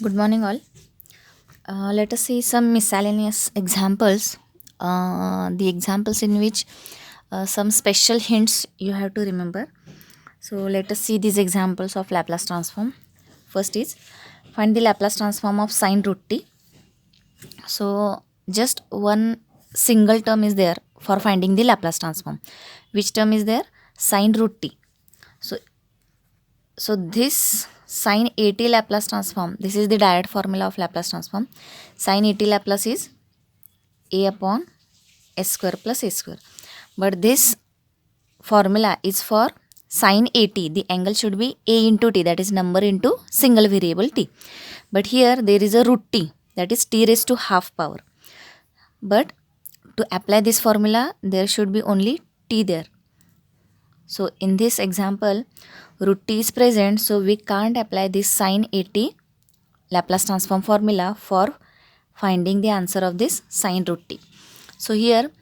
Good morning, all. Let us see some miscellaneous examples. The examples in which some special hints you have to remember. So, let us see these examples of Laplace transform. First is find the Laplace transform of sine root t. So, just one single term is there for finding the Laplace transform. Which term is there? Sine root t. So, this sine 80 Laplace transform, this is the direct formula of Laplace transform. Sine 80 Laplace is a upon s square plus a square. But this formula is for sine 80. The angle should be a into t, that is number into single variable t. But here there is a root t, that is t raised to half power. But to apply this formula, there should be only t there. So in this example, root t is present, so we can't apply this sine 80 Laplace transform formula for finding the answer of this sine root t. So here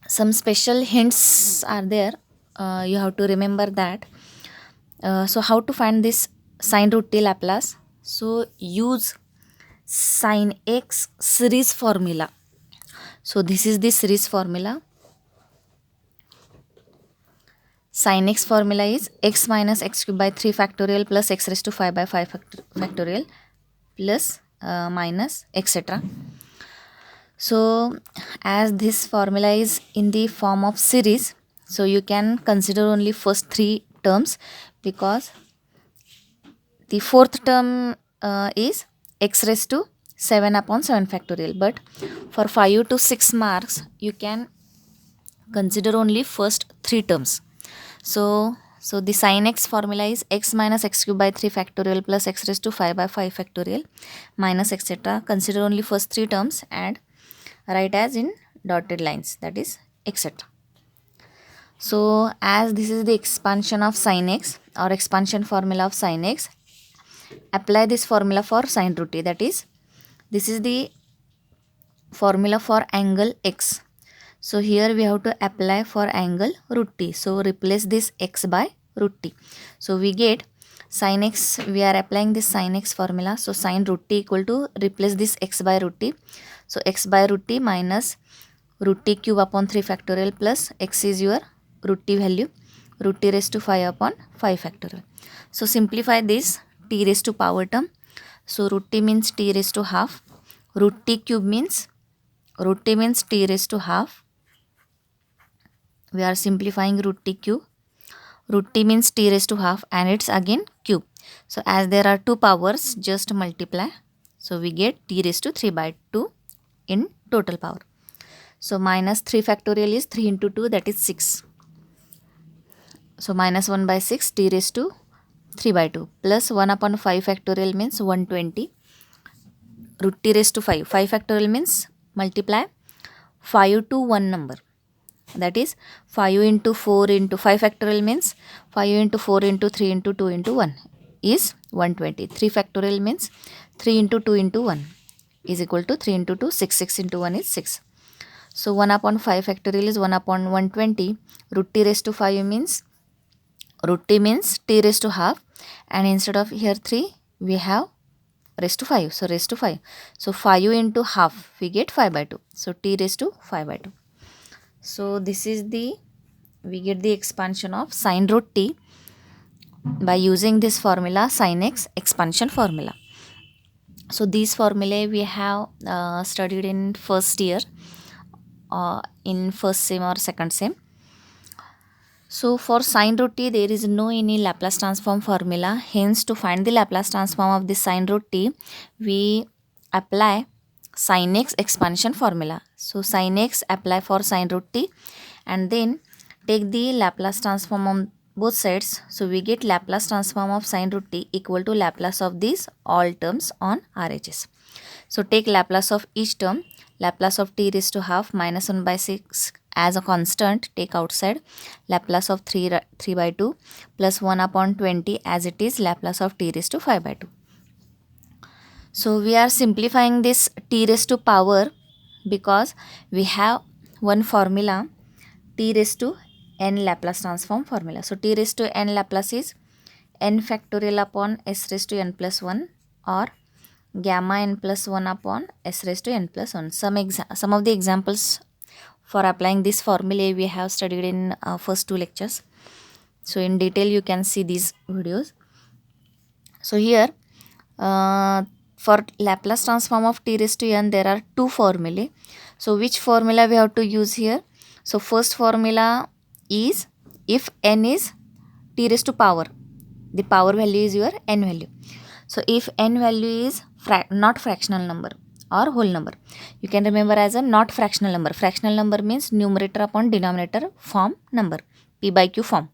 some special hints are there. You have to remember that. So how to find this sine root t Laplace? So use sine x series formula. So this is the series formula. Sin x formula is x minus x cube by 3 factorial plus x raised to 5 by 5 factorial plus minus etc. So as this formula is in the form of series, so you can consider only first three terms, because the fourth term is x raised to 7 upon 7 factorial. But for 5 to 6 marks, you can consider only first three terms. So the sin x formula is x minus x cube by 3 factorial plus x raised to 5 by 5 factorial minus etc. Consider only first three terms and write as in dotted lines, that is etc. So as this is the expansion of sin x or expansion formula of sin x, apply this formula for sin root t, that is this is the formula for angle x. So here we have to apply for angle root t. So replace this x by root t. So we get sin x, we are applying this sin x formula. So sin root t equal to, replace this x by root t. So x by root t minus root t cube upon 3 factorial plus x is your root t value, root t raised to 5 upon 5 factorial. So simplify this t raised to power term. So root t means t raised to half, root t cube means t raised to half. We are simplifying root t cube. Root t means t raised to half and it's again cube. So as there are two powers, just multiply. So we get t raised to 3 by 2 in total power. So minus 3 factorial is 3 into 2, that is 6. So minus 1 by 6 t raised to 3 by 2 plus 1 upon 5 factorial means 120. Root t raised to 5. 5 factorial means multiply 5 to 1 number. That is 5 into 4 into 5 factorial means 5 into 4 into 3 into 2 into 1 is 120. 3 factorial means 3 into 2 into 1 is equal to 3 into 2, 6. 6 into 1 is 6. So 1 upon 5 factorial is 1 upon 120. Root t raised to 5 means, root t means t raised to half, and instead of here 3 we have raised to 5. So raised to 5. So 5 into half, we get 5 by 2. So t raised to 5 by 2. So this is the, we get the expansion of sine root t by using this formula, sin x expansion formula. So these formulae we have studied in first year, in first sem or second sem. So for sine root t, there is no any Laplace transform formula. Hence to find the Laplace transform of this sine root t, we apply sin x expansion formula. So sin x apply for sine root t and then take the Laplace transform on both sides. So we get Laplace transform of sine root t equal to Laplace of these all terms on RHS. So take Laplace of each term. Laplace of t raised to half minus 1 by 6 as a constant, take outside. Laplace of 3 by 2 plus 1 upon 20 as it is Laplace of t raised to 5 by 2. So we are simplifying this t raised to power because we have one formula, t raised to n Laplace transform formula. So t raised to n Laplace is n factorial upon s raised to n plus 1, or gamma n plus 1 upon s raised to n plus 1. Some of the examples for applying this formula we have studied in first 2 lectures. So in detail you can see these videos. So here for Laplace transform of t raised to n there are 2 formulae. So which formula we have to use here? So first formula is if n is t raised to power, the power value is your n value. So if n value is not fractional number or whole number, you can remember as a not fractional number. Fractional number means numerator upon denominator form number, p by q form.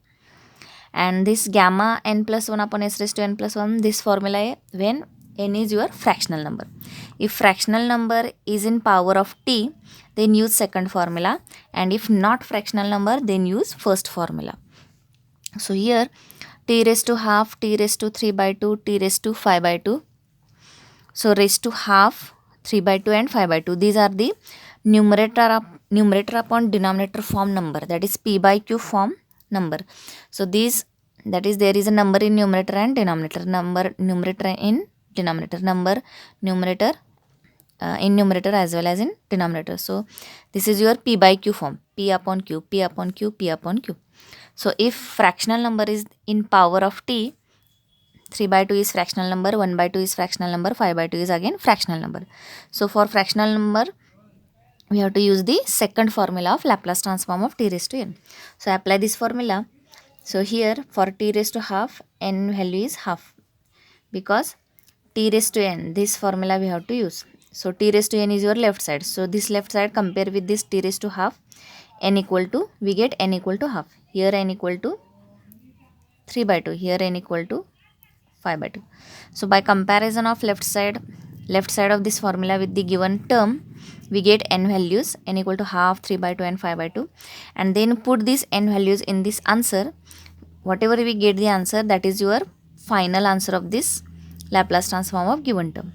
And this gamma n plus 1 upon s raised to n plus 1, this formula when n is your fractional number. If fractional number is in power of t, then use second formula, and if not fractional number, then use first formula. So here t raised to half, t raised to 3 by 2, t raised to 5 by 2. So raised to half, 3 by 2 and 5 by 2. These are the numerator upon denominator form number, that is p by q form number. So these, that is there is a number in numerator and denominator, numerator in denominator, numerator in numerator as well as in denominator. So this is your p by q form, p upon q, p upon q, p upon q. So if fractional number is in power of t, 3 by 2 is fractional number, 1 by 2 is fractional number, 5 by 2 is again fractional number. So for fractional number, we have to use the second formula of Laplace transform of t raised to n. So apply this formula. So here for t raised to half, n value is half, because t raised to n, this formula we have to use. So t raised to n is your left side. So this left side compare with this t raised to half, n equal to, we get n equal to half. Here n equal to 3 by 2, here n equal to 5 by 2. So by comparison of left side of this formula with the given term, we get n values, n equal to half, 3 by 2 and 5 by 2, and then put these n values in this answer. Whatever we get the answer, that is your final answer of this Laplace transform of given term.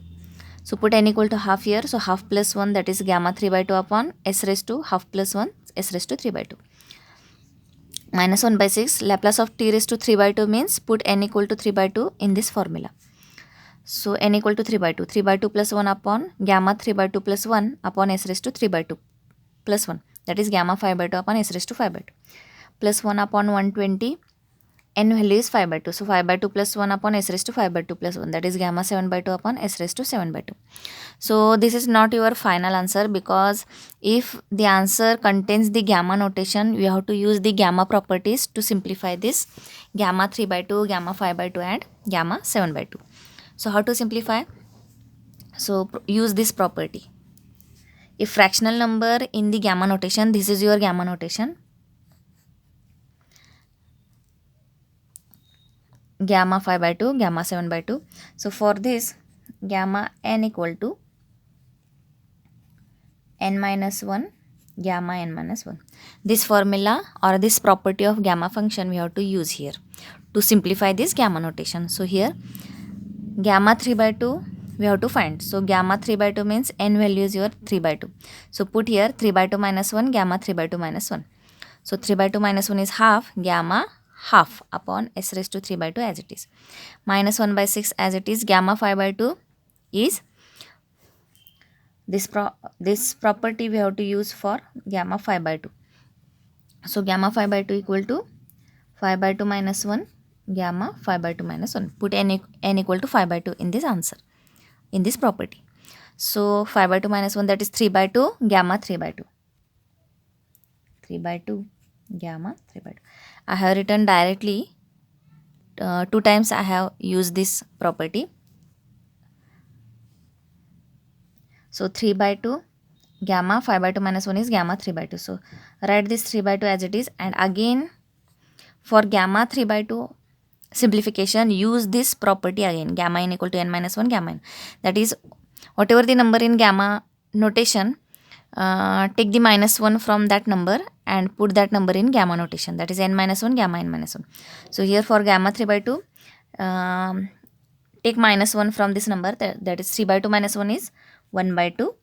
So put n equal to half here. So half plus 1, that is gamma 3 by 2 upon s raised to half plus 1, s raised to 3 by 2. Minus 1 by 6, Laplace of t raised to 3 by 2 means put n equal to 3 by 2 in this formula. So n equal to 3 by 2, 3 by 2 plus 1 upon gamma 3 by 2 plus 1 upon s raised to 3 by 2 plus 1, that is gamma 5 by 2 upon s raised to 5 by 2 plus 1 upon 120, n value is 5 by 2. So 5 by 2 plus 1 upon s raised to 5 by 2 plus 1, that is gamma 7 by 2 upon s raised to 7 by 2. So this is not your final answer, because if the answer contains the gamma notation, we have to use the gamma properties to simplify this: gamma 3 by 2, gamma 5 by 2 and gamma 7 by 2. So how to simplify? So use this property. If fractional number in the gamma notation, this is your gamma notation, gamma 5 by 2, gamma 7 by 2. So for this, gamma n equal to n minus 1, gamma n minus 1. This formula or this property of gamma function we have to use here to simplify this gamma notation. So here gamma 3 by 2 we have to find. So gamma 3 by 2 means n value is your 3 by 2. So put here 3 by 2 minus 1, gamma 3 by 2 minus 1. So 3 by 2 minus 1 is half, gamma half upon s raised to 3 by 2 as it is. Minus 1 by 6 as it is. Gamma 5 by 2 is this property we have to use for gamma 5 by 2. So gamma 5 by 2 equal to 5 by 2 minus 1, gamma 5 by 2 minus 1. Put n equal to 5 by 2 in this answer, in this property. So 5 by 2 minus 1, that is 3 by 2, gamma 3 by 2. 3 by 2, gamma 3 by 2. I have written directly 2 times I have used this property. So 3 by 2, gamma 5 by 2 minus 1 is gamma 3 by 2. So write this 3 by 2 as it is, and again for gamma 3 by 2 simplification, use this property again, gamma n equal to n minus 1 gamma n. That is, whatever the number in gamma notation, take the minus 1 from that number and put that number in gamma notation, that is n minus 1, gamma n minus 1. So here for gamma 3 by 2, take minus 1 from this number, that is 3 by 2 minus 1 is 1 by 2,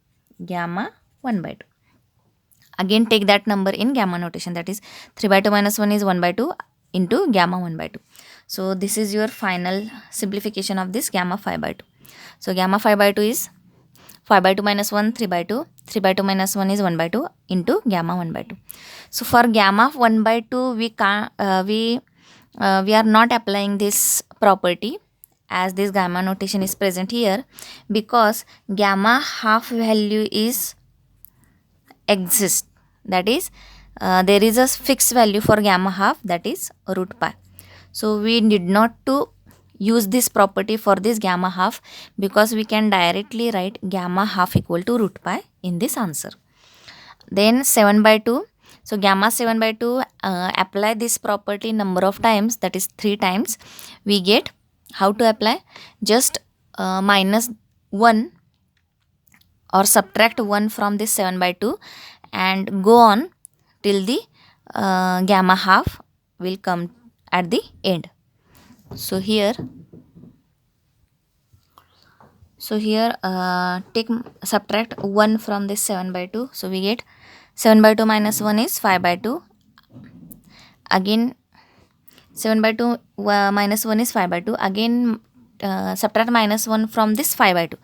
gamma 1 by 2. Again take that number in gamma notation, that is 3 by 2 minus 1 is 1 by 2 into gamma 1 by 2. So this is your final simplification of this gamma 5 by 2. So gamma 5 by 2 is 5 by 2 minus 1, 3 by 2. 3 by 2 minus 1 is 1 by 2 into gamma 1 by 2. So for gamma 1 by 2, we are not applying this property as this gamma notation is present here, because gamma half value is exist, that is there is a fixed value for gamma half, that is root pi. So we need not to use this property for this gamma half, because we can directly write gamma half equal to root pi in this answer. Then 7 by 2. So gamma 7 by 2, apply this property number of times, that is 3 times. We get, how to apply, just minus 1 or subtract 1 from this 7 by 2 and go on till the gamma half will come at the end. So here take subtract 1 from this 7 by 2. So we get 7 by 2 minus 1 is 5 by 2. Again 7 by 2 minus 1 is 5 by 2. Again subtract minus 1 from this 5 by 2.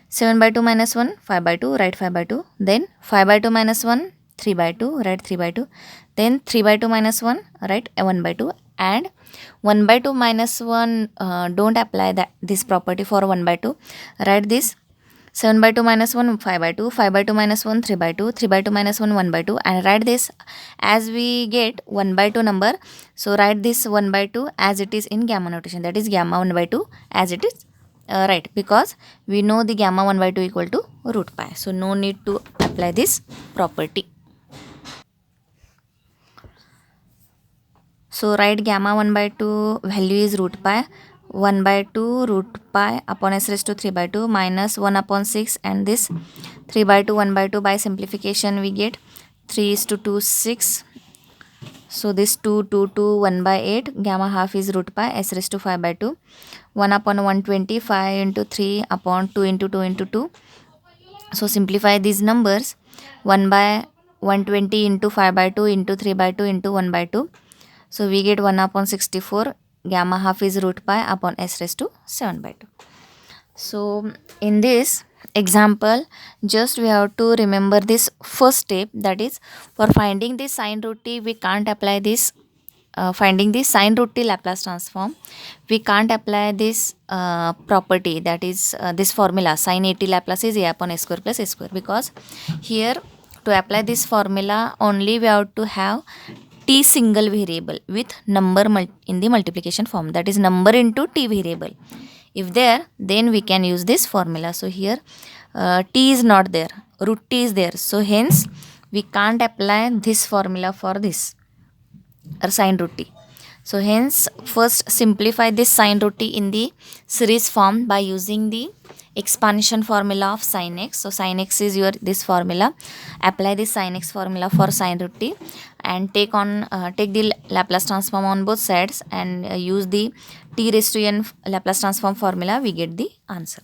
7 by 2 minus 1, 5 by 2, write 5 by 2. Then 5 by 2 minus 1, 3 by 2, write 3 by 2. Then 3 by 2 minus 1, write 1 by 2. And 1 by 2 minus 1, don't apply this property for 1 by 2. Write this 7 by 2 minus 1, 5 by 2, 5 by 2 minus 1, 3 by 2, 3 by 2 minus 1, 1 by 2. And write this as we get 1 by 2 number. So write this 1 by 2 as it is in gamma notation, that is gamma 1 by 2 as it is. Right, because we know the gamma 1 by 2 equal to root pi. So no need to apply this property. So write gamma 1 by 2 value is root pi. 1 by 2 root pi upon s raised to 3 by 2 minus 1 upon 6, and this 3 by 2 1 by 2 by simplification we get 3 is to 2 6. So this 2 2 2 1 by 8, gamma half is root pi s raised to 5 by 2. 1 upon 120, 5 into 3 upon 2 into 2 into 2. So simplify these numbers, 1 by 120 into 5 by 2 into 3 by 2 into 1 by 2. So we get 1 upon 64, gamma half is root pi upon s raised to 7 by 2. So in this example, just we have to remember this first step, that is for finding the sine root t, we can't apply this finding the sine root t Laplace transform, we can't apply this property, that is this formula sine at Laplace is a upon a square plus a square, because here to apply this formula only we have to have t single variable with number in the multiplication form, that is number into t variable. If there, then we can use this formula. So here t is not there, root t is there, so hence we can't apply this formula for this or sine root t. So hence first simplify this sine root t in the series form by using the expansion formula of sin x. So sin x is your this formula. Apply the sin x formula for sine root t and take the Laplace transform on both sides and use the t raised to n Laplace transform formula. We get the answer.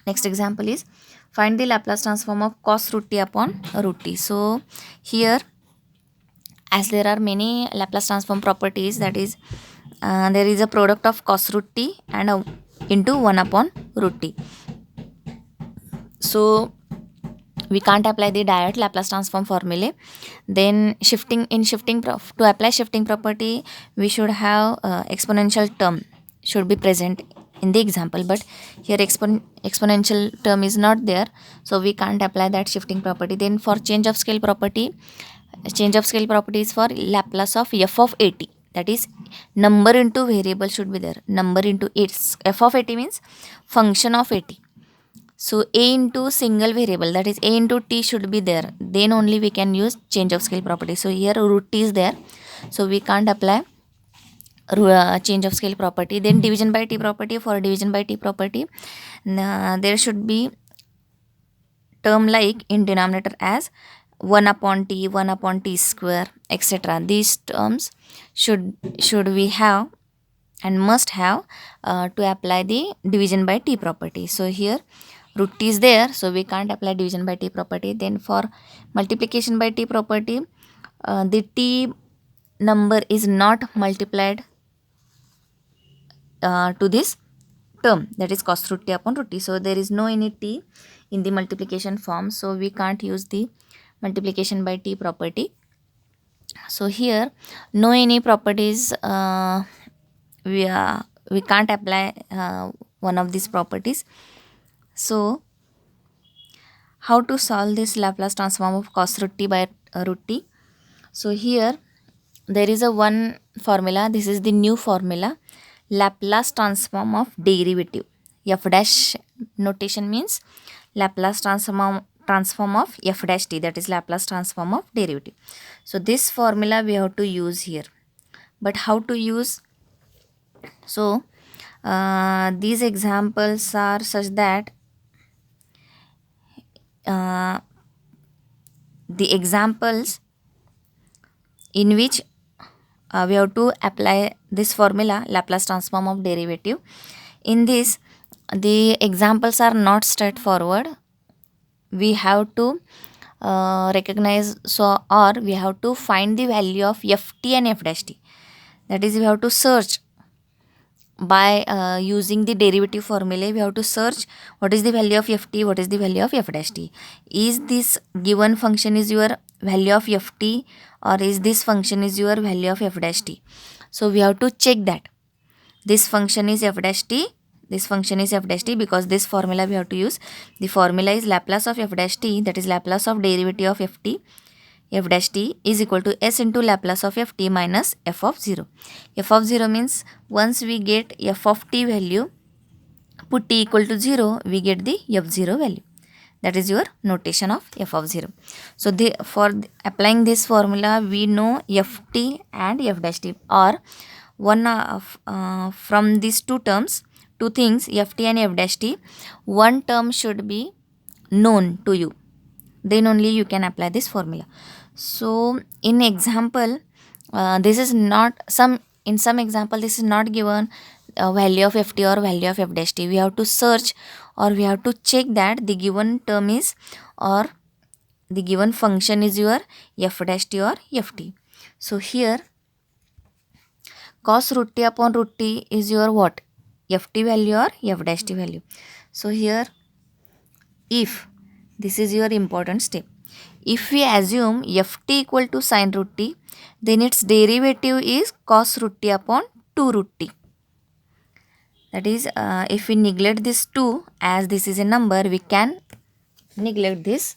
Next example is find the Laplace transform of cos root t upon root t. So here, as there are many Laplace transform properties, that is there is a product of cos root t and into 1 upon root t. So we can't apply the direct Laplace transform formula. Then to apply shifting property, we should have exponential term should be present in the example, but here exponential term is not there, so we can't apply that shifting property. Then for change of scale property is for Laplace of f of at, that is number into variable should be there, number into f of at means function of at. So a into single variable, that is a into t should be there, then only we can use change of scale property. So here root t is there, so we can't apply change of scale property. Then division by t property, for division by t property there should be term like in denominator as 1 upon t square, etc. These terms should we have and must have to apply the division by t property. So here root t is there, so we can't apply division by t property. Then for multiplication by t property, the t number is not multiplied to this term, that is cos root t upon root t. So there is no any t in the multiplication form, so we can't use the multiplication by t property. So here no any properties, we can't apply one of these properties. So how to solve this Laplace transform of cos root t by root t? So here there is a one formula, this is the new formula, Laplace transform of derivative. F dash notation means Laplace transform of f dash t, that is Laplace transform of derivative. So this formula we have to use here. But how to use? So these examples are such that the examples in which we have to apply this formula, Laplace transform of derivative. In this, the examples are not straightforward. We have to recognize, so, or we have to find the value of ft and f dash t. That is, we have to search by using the derivative formula. We have to search what is the value of ft, what is the value of f dash t. Is this given function is your value of ft, or is this function is your value of f dash t? So we have to check that this function is f dash t, this function is f dash t, because this formula we have to use. The formula is Laplace of f dash t, that is Laplace of derivative of ft, f dash t is equal to s into Laplace of f t minus f of 0. F of 0 means once we get f of t value, put t equal to 0, we get the f0 value. That is your notation of f of 0. So for applying this formula, we know ft and f dash t, or one from these two terms, two things, ft and f dash t, one term should be known to you, then only you can apply this formula. So in example, this is not in some example this is not given value of ft or value of f dash t. We have to search, or we have to check that the given term is, or the given function is your f dash t or ft. So here cos root t upon root t is your what? Ft value or f dash t value. So here, if this is your important step, if we assume ft equal to sine root t, then its derivative is cos root t upon 2 root t. That is, if we neglect this 2, as this is a number, we can neglect this.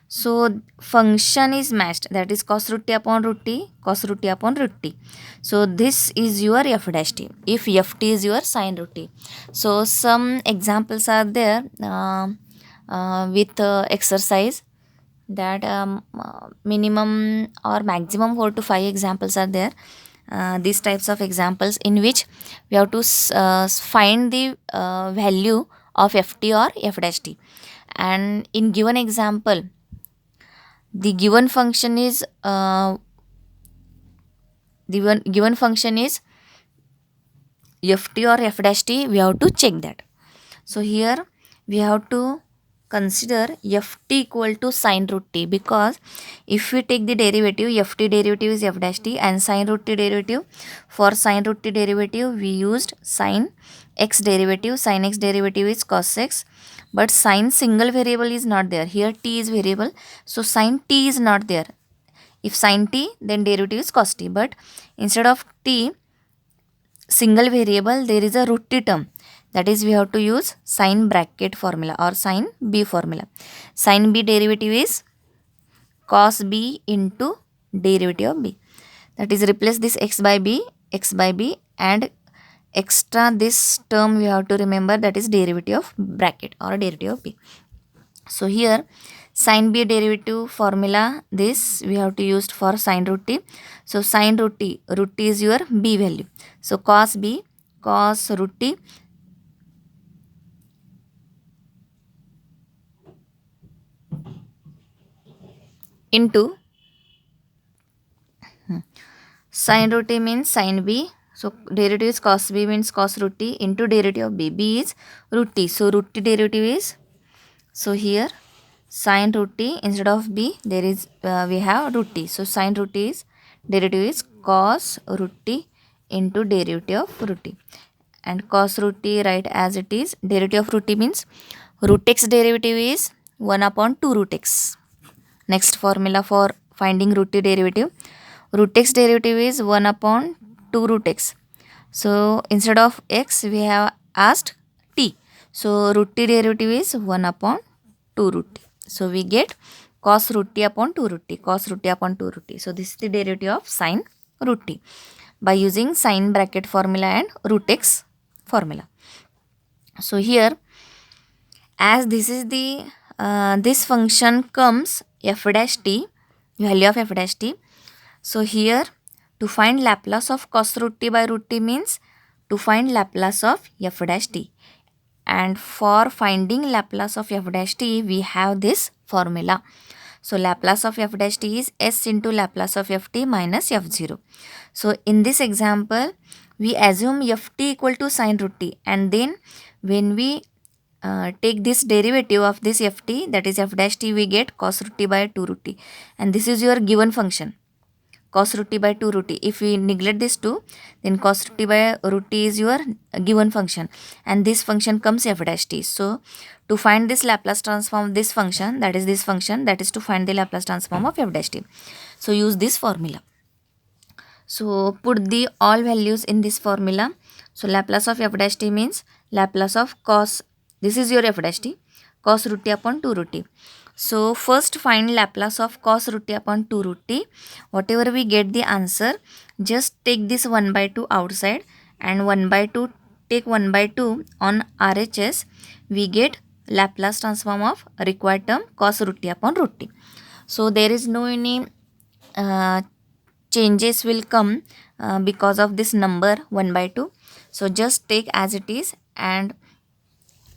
So function is matched, that is cos root t upon root t, cos root t upon root t. So this is your f dash t, if ft is your sine root t. So some examples are there with exercise, that minimum or maximum 4 to 5 examples are there. These types of examples in which we have to find the value of ft or f dash t. And in given example, the given function is given function is ft or f dash t. We have to check that. So here we have to consider ft equal to sine root t, because if we take the derivative, ft derivative is f dash t, and sine root t derivative, for sine root t derivative we used sine x derivative, sine x derivative is cos x, but sine single variable is not there. Here t is variable, so sine t is not there. If sine t, then derivative is cos t, but instead of t single variable, there is a root t term. That is, we have to use sine bracket formula or sine b formula. Sine b derivative is cos b into derivative of b. That is, replace this x by b, and extra this term we have to remember, that is derivative of bracket or derivative of b. So here sine b derivative formula, this we have to use for sine root t. So sine root t is your b value. So cos b, cos root t into sine root t means sine b. So derivative is cos b means cos root t into derivative of b. B is root t. So root t derivative is, so here sine root t, instead of b there is we have root t. So sine root t is derivative is cos root t into derivative of root t. And cos root t write as it is. Derivative of root t means root x derivative is 1 upon 2 root x. Next formula for finding root t derivative. Root x derivative is 1 upon 2 root x. So instead of x we have asked t. So root t derivative is 1 upon 2 root t. So we get cos root t upon 2 root t. Cos root t upon 2 root t. So this is the derivative of sine root t by using sine bracket formula and root x formula. So here, as this is the this function comes f dash t, value of f dash t. So here, to find Laplace of cos root t by root t means to find Laplace of f dash t. And for finding Laplace of f dash t, we have this formula. So Laplace of f dash t is s into Laplace of f t minus f0. So in this example, we assume f t equal to sine root t, and then when we take this derivative of this f t, that is f dash t, we get cos root t by 2 root t, and this is your given function, cos root t by 2 root t. If we neglect this 2, then cos root t by root t is your given function, and this function comes f dash t. So to find this Laplace transform of this function, that is this function, that is to find the Laplace transform of f dash t. So use this formula. So put the all values in this formula. So Laplace of f dash t means Laplace of cos, this is your f dash t, cos root t upon 2 root t. So first find Laplace of cos root t upon 2 root t. Whatever we get the answer, just take this 1 by 2 outside, and 1 by 2, take 1 by 2 on RHS, we get Laplace transform of required term cos root t upon root t. So there is no any changes will come because of this number 1 by 2. So just take as it is, and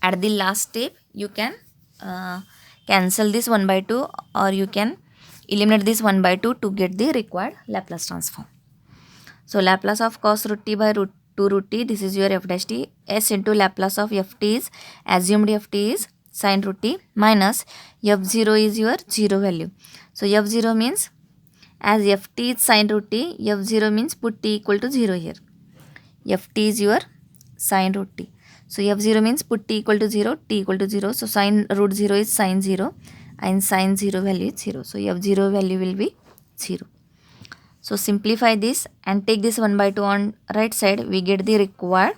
at the last step you can cancel this 1 by 2, or you can eliminate this 1 by 2 to get the required Laplace transform. So Laplace of cos root t by root 2 root t, this is your f dash t. S into Laplace of f t is, assumed f t is sine root t, minus f0 is your 0 value. So f0 means, as f t is sine root t, f0 means put t equal to 0 here. F t is your sine root t. So f0 means put t equal to 0, t equal to 0. So sine root 0 is sine 0, and sine 0 value is 0. So f0 value will be 0. So simplify this and take this 1 by 2 on right side, we get the required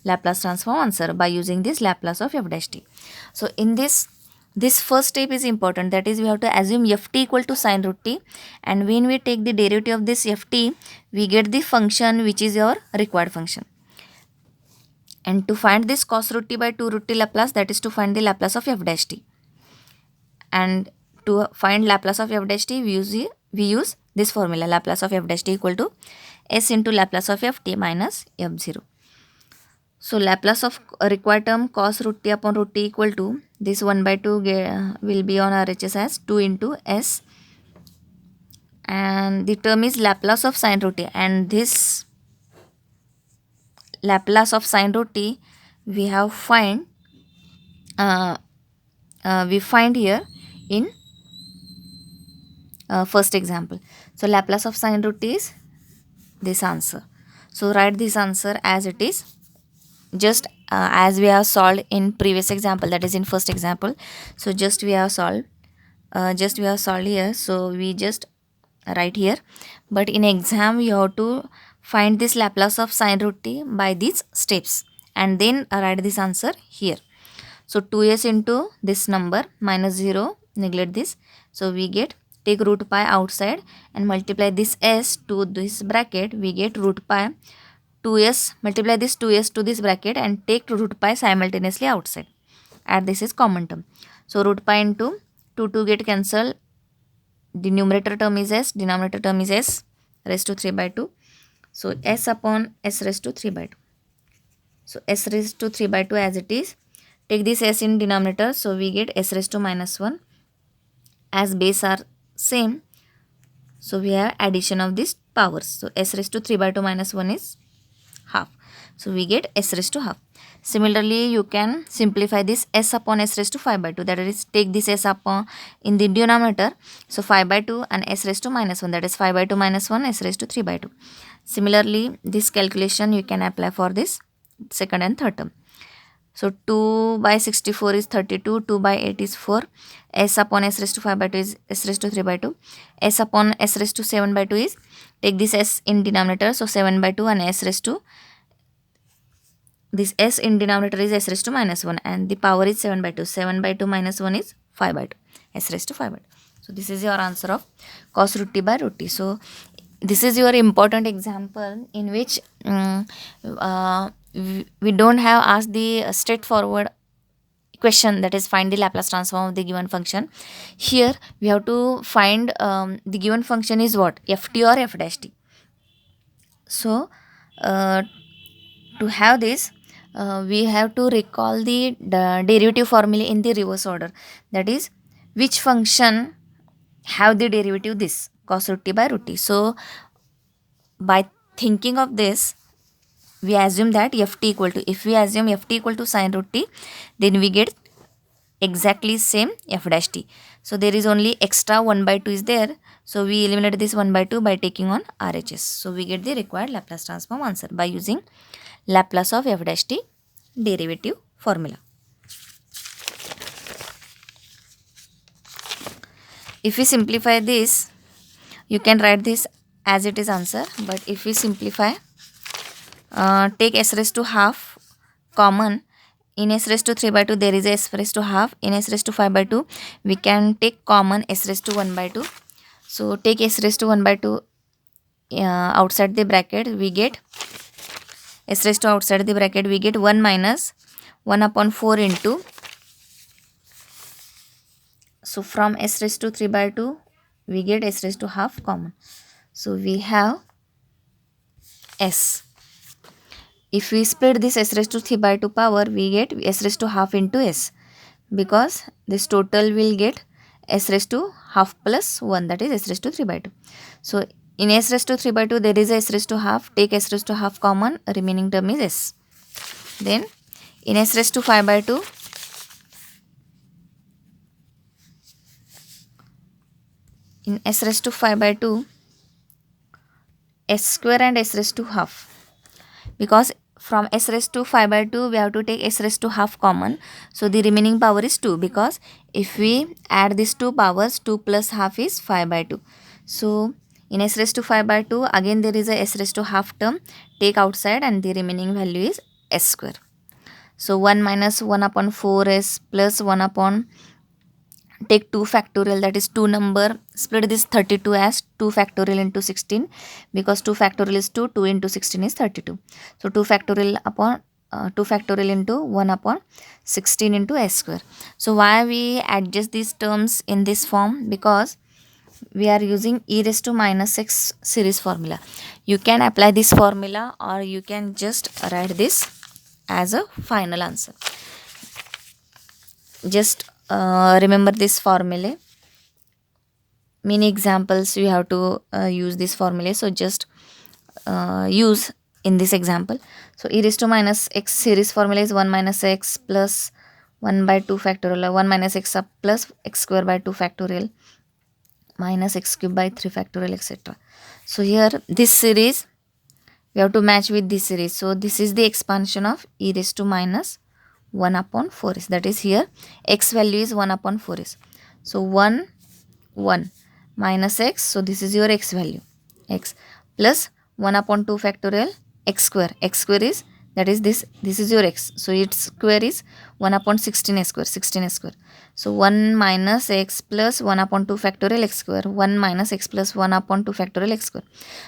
Laplace transform answer by using this Laplace of f dash t. So in this first step is important, that is we have to assume f t equal to sine root t, and when we take the derivative of this f t, we get the function which is your required function. And to find this cos root t by 2 root t Laplace, that is to find the Laplace of f dash t. And to find Laplace of f dash t, we use this formula, Laplace of f dash t equal to s into Laplace of f t minus f0. So Laplace of required term cos root t upon root t equal to, this 1 by 2 will be on RHS as 2 into s, and the term is Laplace of sine root t, and this Laplace of sine root t we have find here in first example. So Laplace of sine root t is this answer. So write this answer as it is, just as we have solved in previous example, that is in first example. So just we have solved here, so we just write here. But in exam you have to find this Laplace of sine root t by these steps, and then write this answer here. So 2s into this number minus 0, neglect this, so we get, take root pi outside and multiply this s to this bracket, we get root pi 2s, multiply this 2s to this bracket and take root pi simultaneously outside, and this is common term. So root pi into 2 get cancelled, the numerator term is s, denominator term is s raised to 3 by 2. So s upon s raised to 3 by 2. So s raised to 3 by 2 as it is. Take this s in denominator, so we get s raised to minus 1. As base are same, so we have addition of these powers. So s raised to 3 by 2 minus 1 is half. So we get s raised to half. Similarly, you can simplify this s upon s raised to 5 by 2, that is take this s upon in the denominator, so 5 by 2 and s raised to minus 1, that is 5 by 2 minus 1 s raised to 3 by 2. Similarly, this calculation you can apply for this second and third term. So 2 by 64 is 32, 2 by 8 is 4, s upon s raised to 5 by 2 is s raised to 3 by 2, s upon s raised to 7 by 2 is, take this s in denominator, so 7 by 2 and s raised to, this s in denominator is s raised to minus 1 and the power is 7 by 2, 7 by 2 minus 1 is 5 by 2, s raised to 5 by 2. So this is your answer of cos root t by root t. So this is your important example in which we don't have asked the straightforward question, that is find the Laplace transform of the given function. Here we have to find the given function is what, ft or f dash t. So to have this we have to recall the derivative formula in the reverse order, that is which function have the derivative this cos root t by root t. So by thinking of this, we assume that ft equal to, if we assume ft equal to sine root t, then we get exactly same f dash t. So there is only extra 1 by 2 is there, so we eliminate this 1 by 2 by taking on RHS. So we get the required Laplace transform answer by using Laplace of f dash t derivative formula. If we simplify this, you can write this as it is answer, but if we simplify, take s raised to half common, in s raised to 3 by 2 there is a s raised to half, in s raised to 5 by 2 we can take common s raised to 1 by 2. So take s raised to 1 by 2 outside the bracket, we get s raised to outside the bracket, we get 1 minus 1 upon 4 into, so from s raised to 3 by 2 we get s raised to half common, so we have s. If we split this s raised to 3 by 2 power, we get s raised to half into s, because this total will get s raised to half plus 1, that is s raised to 3 by 2. So in s raised to 3 by 2 there is a s raised to half, take s raised to half common, remaining term is s. Then in s raised to 5 by 2, in s raised to 5 by 2, s square and s raised to half, because from s raised to 5 by 2 we have to take s raised to half common, so the remaining power is 2, because if we add these two powers, 2 plus half is 5 by 2. So in s raised to 5 by 2 again there is a s raised to half term, take outside and the remaining value is s square. So 1 minus 1 upon 4s plus 1 upon, take 2 factorial, that is 2 number, split this 32 as 2 factorial into 16, because 2 factorial is 2, 2 into 16 is 32. So 2 factorial upon 2 factorial into 1 upon 16 into s square. So why we adjust these terms in this form, because we are using e raised to minus x series formula. You can apply this formula or you can just write this as a final answer. Just remember this formula. Many examples you have to use this formula, so just use in this example. So e raised to minus x series formula is 1 minus x plus 1 by 2 factorial, 1 minus x up plus x square by 2 factorial minus x cube by 3 factorial, etc. So here this series we have to match with this series. So this is the expansion of e raised to minus 1 upon 4s, that is here x value is 1 upon 4s. So 1 1 minus x, so this is your x value, x plus 1 upon 2 factorial x square is, that is this is your x, so its square is 1 upon 16 square, so 1 minus x plus 1 upon 2 factorial x square, 1 minus x plus 1 upon 2 factorial x square.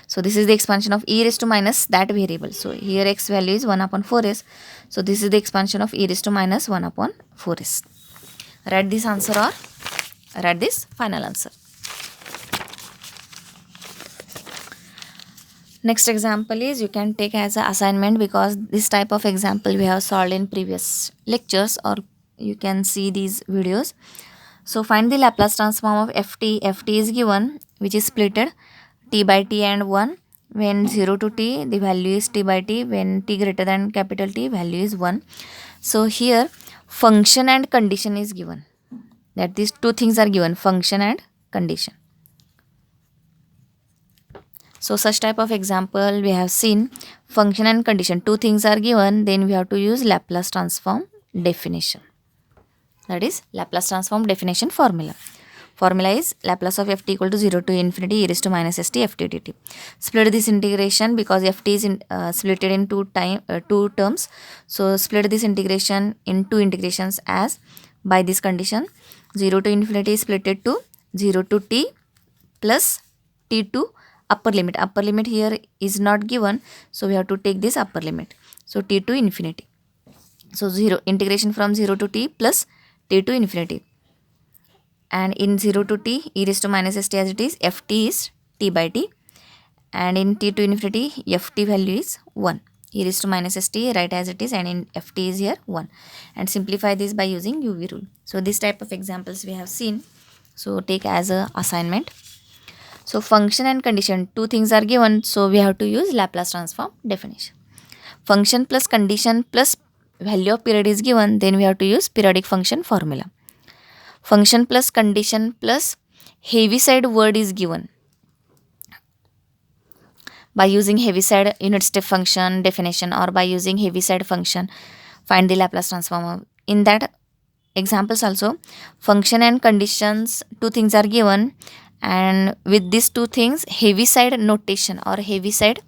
So this is the expansion of e raised to minus that variable. So here x value is 1 upon 4s, so this is the expansion of e raised to minus 1 upon 4s. Write this answer or write this final answer. Next example is you can take as an assignment, because this type of example we have solved in previous lectures, or you can see these videos. So find the Laplace transform of ft. Ft is given, which is splitted t by t and 1, when 0 to t, the value is t by t. When t greater than capital T, value is 1. So here function and condition is given. That these two things are given, function and condition. So such type of example we have seen, function and condition, two things are given, then we have to use Laplace transform definition. That is Laplace transform definition formula. Formula is Laplace of ft equal to 0 to infinity e raised to minus st ft dt. Split this integration because ft is splitted in two terms. So split this integration in two integrations as by this condition. 0 to infinity is splitted to 0 to t plus t to upper limit. Upper limit here is not given, so we have to take this upper limit. So t to infinity. So 0 integration from 0 to t plus t to infinity. And in 0 to t e raised to minus st as it is, ft is t by t, and in t to infinity ft value is 1. E raised to minus st write as it is, and in ft is here 1, and simplify this by using UV rule. So this type of examples we have seen, so take as a assignment. So function and condition, two things are given, so we have to use Laplace transform definition. Function plus condition plus value of period is given, then we have to use periodic function formula. Function plus condition plus Heaviside word is given. By using Heaviside unit step function definition, or by using Heaviside function, find the Laplace transform. In that examples also, function and conditions, two things are given, and with these two things Heaviside notation or Heaviside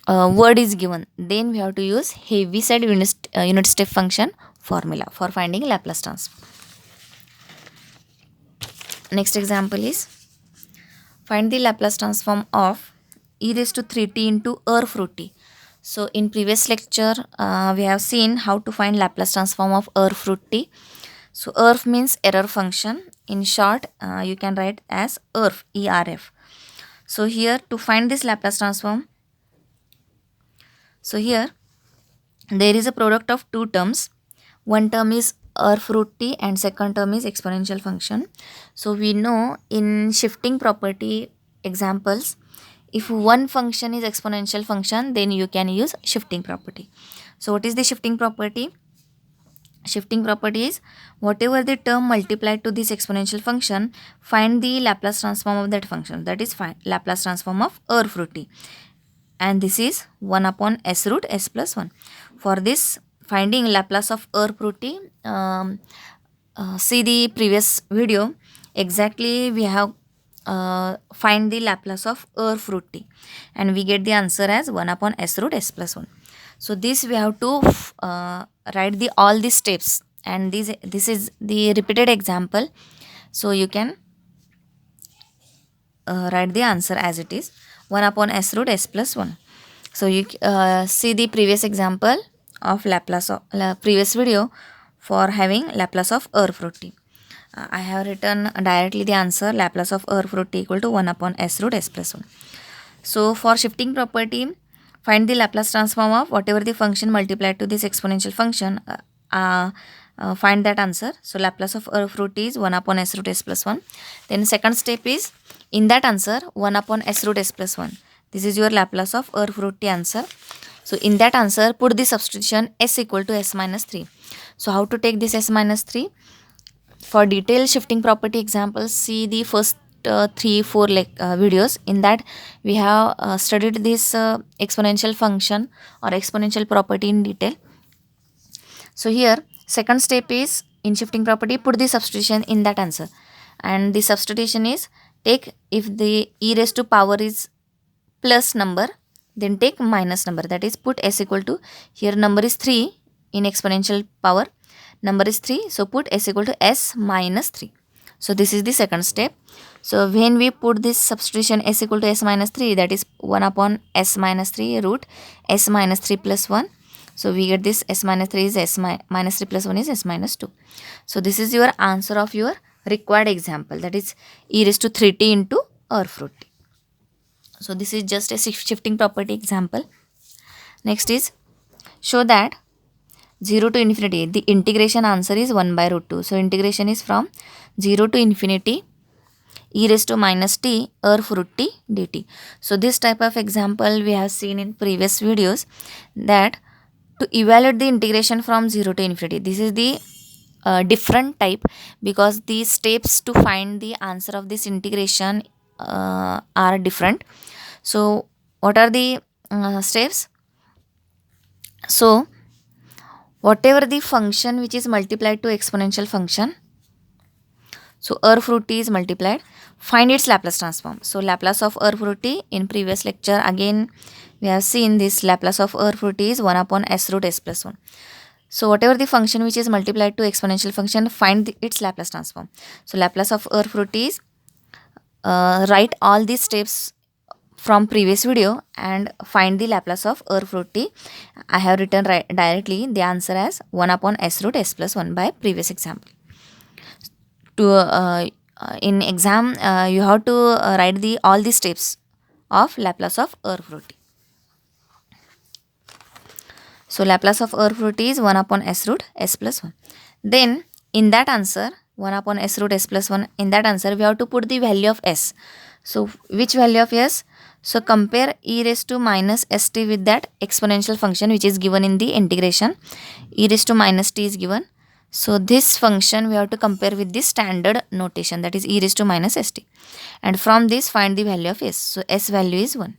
word is given, then we have to use Heaviside unit step function formula for finding Laplace transform. Next example is, find the Laplace transform of e raised to 3t into fruit t. So in previous lecture we have seen how to find Laplace transform of fruit t. So means error function. In short you can write as ERF. So here to find this Laplace transform, so here there is a product of two terms. One term is fruit t and second term is exponential function. So we know in shifting property examples, if one function is exponential function, then you can use shifting property. So what is the shifting property? Shifting property is whatever the term multiplied to this exponential function, find the Laplace transform of that function. That is Laplace transform of fruit t. And this is 1 upon s root s plus 1. For this finding Laplace of fruit t, see the previous video. Exactly we have find the Laplace of fruit t, and we get the answer as 1 upon s root s plus 1. So this we have to write the all the steps, and this is the repeated example. So you can write the answer as it is 1 upon s root s plus 1. So you see the previous example of Laplace of previous video for having Laplace of fruit t. I have written directly the answer Laplace of fruit t equal to 1 upon s root s plus 1. So for shifting property, find the Laplace transform of whatever the function multiplied to this exponential function. Find that answer. So Laplace of fruit t is 1 upon s root s plus 1. Then second step is, in that answer 1 upon s root s plus 1. This is your Laplace of fruit t answer. So in that answer put the substitution s equal to s minus 3. So how to take this s minus 3? For detailed shifting property examples, see the first 3-4 videos. In that we have studied this exponential function or exponential property in detail. So here second step is, in shifting property put the substitution in that answer, and the substitution is, take, if the e raised to power is plus number, then take minus number. That is, put s equal to, here number is 3 in exponential power, number is 3, so put s equal to s minus 3. So this is the second step. So when we put this substitution s equal to s minus 3, that is 1 upon s minus 3 root s minus 3 plus 1. So we get this s minus 3 is s minus 3 plus 1 is s minus 2. So this is your answer of your required example, that is e raised to 3t into fruit t. So this is just a shifting property example. Next is, show that 0 to infinity, the integration answer is 1 by root 2. So integration is from 0 to infinity e raised to minus t fruit t dt. So this type of example we have seen in previous videos, that to evaluate the integration from 0 to infinity, this is the different type, because the steps to find the answer of this integration are different. So what are the steps? So whatever the function which is multiplied to exponential function, so fruit t is multiplied, find its Laplace transform. So Laplace of fruit t, in previous lecture again we have seen this Laplace of fruit t is 1 upon s root s plus 1. So whatever the function which is multiplied to exponential function, find its Laplace transform. So Laplace of fruit t is, write all these steps from previous video and find the Laplace of fruit t. I have written directly the answer as 1 upon s root s plus 1 by previous example. To in exam you have to write the all the steps of Laplace of fruit t. So Laplace of fruit t is 1 upon s root s plus 1. Then in that answer, 1 upon s root s plus 1, in that answer we have to put the value of s. So which value of s? So compare e raised to minus st with that exponential function which is given in the integration. E raised to minus t is given. So this function we have to compare with the standard notation, that is e raised to minus st. And from this find the value of s. So s value is 1.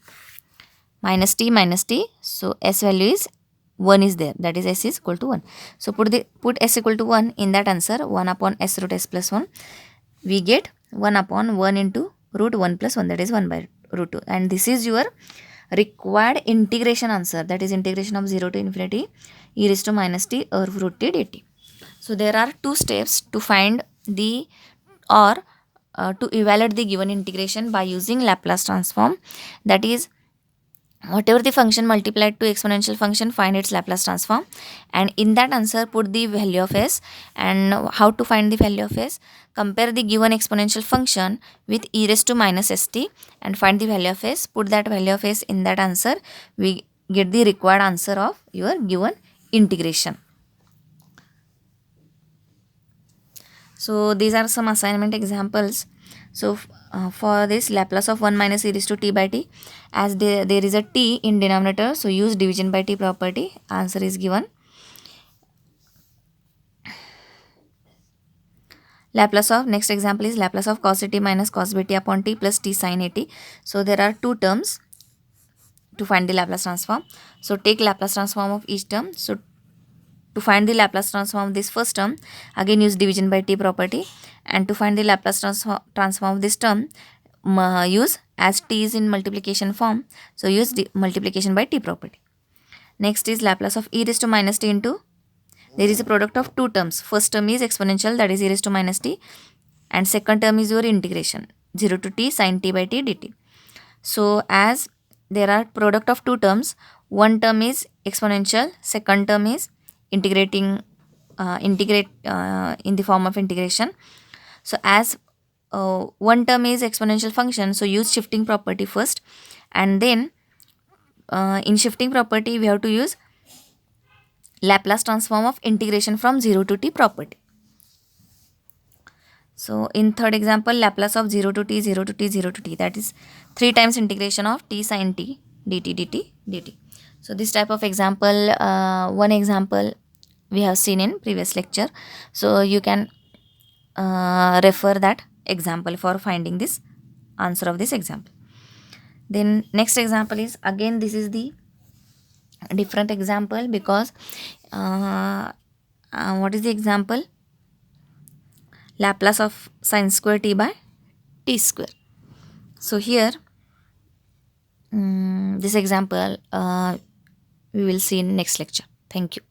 Minus t. So s value is 1 is there, that is s is equal to 1. So put s equal to 1 in that answer, 1 upon s root s plus 1. We get 1 upon 1 into root 1 plus 1, that is 1 by root 2. And this is your required integration answer, that is integration of 0 to infinity e raised to minus t root t dt. So there are two steps to find the or to evaluate the given integration by using Laplace transform, that is whatever the function multiplied to exponential function, find its Laplace transform, and in that answer put the value of s. And how to find the value of s? Compare the given exponential function with e raised to minus st and find the value of s. Put that value of s in that answer, we get the required answer of your given integration. So these are some assignment examples. So for this, Laplace of 1 minus e raised to t by t, as there is a t in denominator, so use division by t property. Answer is given. Laplace of, next example is Laplace of cos t minus cos b t upon t plus t sin a t. So there are two terms to find the Laplace transform. So take Laplace transform of each term. So to find the Laplace transform of this first term, again use division by t property, and to find the Laplace transform of this term, use, as t is in multiplication form, so use the multiplication by t property. Next is Laplace of e raised to minus t into, there is a product of two terms. First term is exponential, that is e raised to minus t, and second term is your integration 0 to t sin t by t dt. So as there are product of two terms, one term is exponential, second term is integrate in the form of integration. So as one term is exponential function, so use shifting property first, and then in shifting property we have to use Laplace transform of integration from 0 to t property. So in third example, Laplace of 0 to t, 0 to t, 0 to t, that is 3 times integration of t sin t dt dt dt. So this type of example, one example we have seen in previous lecture. So you can refer that example for finding this answer of this example. Then next example is, again this is the different example, because what is the example? Laplace of sin square t by t square. So here this example we will see in next lecture. Thank you.